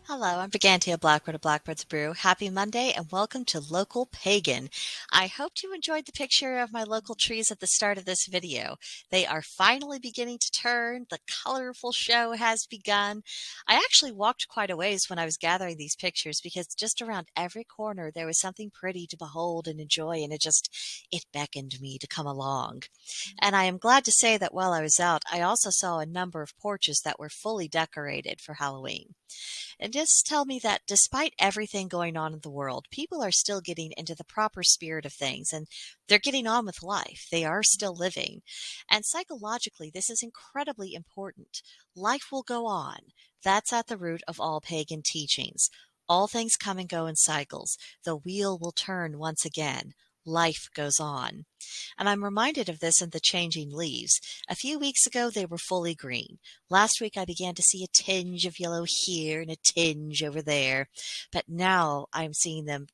Hello, I'm Brigantia, Blackbird of Blackbird's Brew. Happy Monday and welcome to Local Pagan. I hope you enjoyed the picture of my local trees at the start of this video. They are finally beginning to turn. The colorful show has begun. I actually walked quite a ways when I was gathering these pictures because just around every corner there was something pretty to behold and enjoy, and it beckoned me to come along. And I am glad to say that while I was out, I also saw a number of porches that were fully decorated for Halloween. And just tell me that despite everything going on in the world, people are still getting into the proper spirit of things and they're getting on with life. They are still living. And psychologically, this is incredibly important. Life will go on. That's at the root of all pagan teachings. All things come and go in cycles. The wheel will turn once again. Life goes on. And I'm reminded of this in the changing leaves. A few weeks ago, they were fully green. Last week, I began to see a tinge of yellow here and a tinge over there. But now I'm seeing them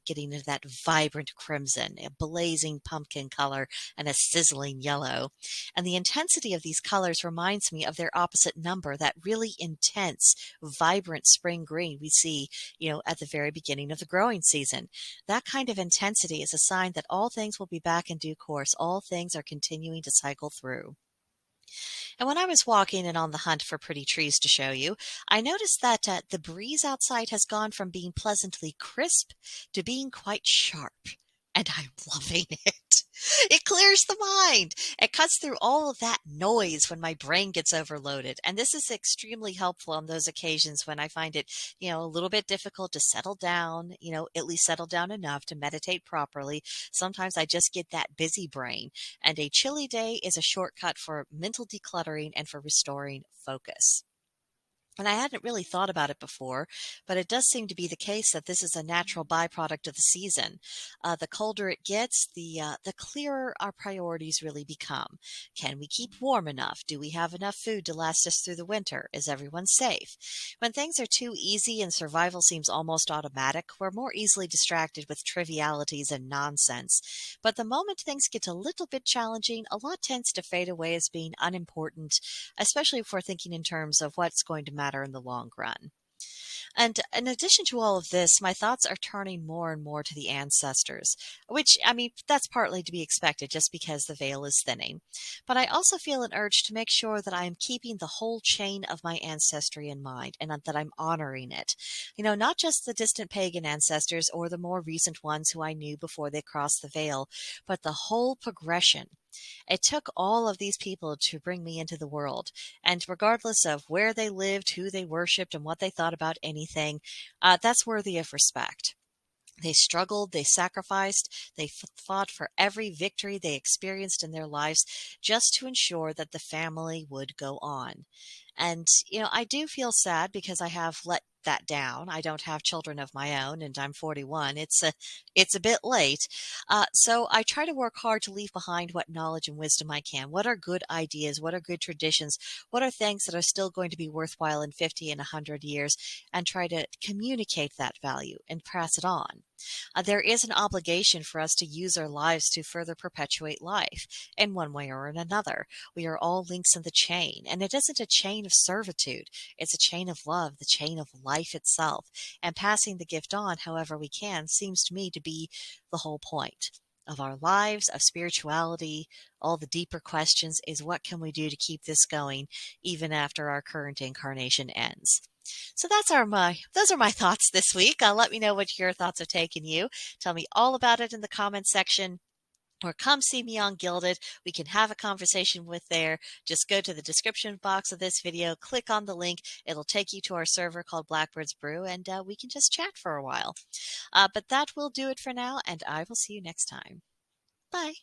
getting into that vibrant crimson, a blazing pumpkin color, and a sizzling yellow. And the intensity of these colors reminds me of their opposite number, that really intense, vibrant spring green we see, at the very beginning of the growing season. That kind of intensity is a sign that all things will be back in due course. All things are continuing to cycle through. And when I was walking and on the hunt for pretty trees to show you, I noticed that the breeze outside has gone from being pleasantly crisp to being quite sharp. And I'm loving it. It clears the mind. It cuts through all of that noise when my brain gets overloaded. And this is extremely helpful on those occasions when I find it, a little bit difficult to settle down, at least settle down enough to meditate properly. Sometimes I just get that busy brain. And a chilly day is a shortcut for mental decluttering and for restoring focus. And I hadn't really thought about it before, but it does seem to be the case that this is a natural byproduct of the season. The colder it gets, the clearer our priorities really become. Can we keep warm enough? Do we have enough food to last us through the winter? Is everyone safe? When things are too easy and survival seems almost automatic, we're more easily distracted with trivialities and nonsense. But the moment things get a little bit challenging, a lot tends to fade away as being unimportant, especially if we're thinking in terms of what's going to matter in the long run. And in addition to all of this, my thoughts are turning more and more to the ancestors, which, that's partly to be expected just because the veil is thinning. But I also feel an urge to make sure that I am keeping the whole chain of my ancestry in mind and that I'm honoring it. Not just the distant pagan ancestors or the more recent ones who I knew before they crossed the veil, but the whole progression. It took all of these people to bring me into the world, and regardless of where they lived, who they worshipped, and what they thought about anything, that's worthy of respect. They struggled, they sacrificed, they fought for every victory they experienced in their lives just to ensure that the family would go on. And, I do feel sad because I have let that down. I don't have children of my own and I'm 41. It's a bit late. So I try to work hard to leave behind what knowledge and wisdom I can. What are good ideas? What are good traditions? What are things that are still going to be worthwhile in 50 and 100 years, and try to communicate that value and pass it on. There is an obligation for us to use our lives to further perpetuate life in one way or in another. We are all links in the chain, and it isn't a chain of servitude. It's a chain of love, the chain of life itself. And passing the gift on however we can seems to me to be the whole point. of our lives, of spirituality, all the deeper questions is what can we do to keep this going even after our current incarnation ends. So those are my thoughts this week. Let me know what your thoughts have taken you. Tell me all about it in the comments section. Or come see me on Gilded. We can have a conversation with there. Just go to the description box of this video, click on the link. It'll take you to our server called Blackbird's Brew, and we can just chat for a while. But that will do it for now, and I will see you next time. Bye.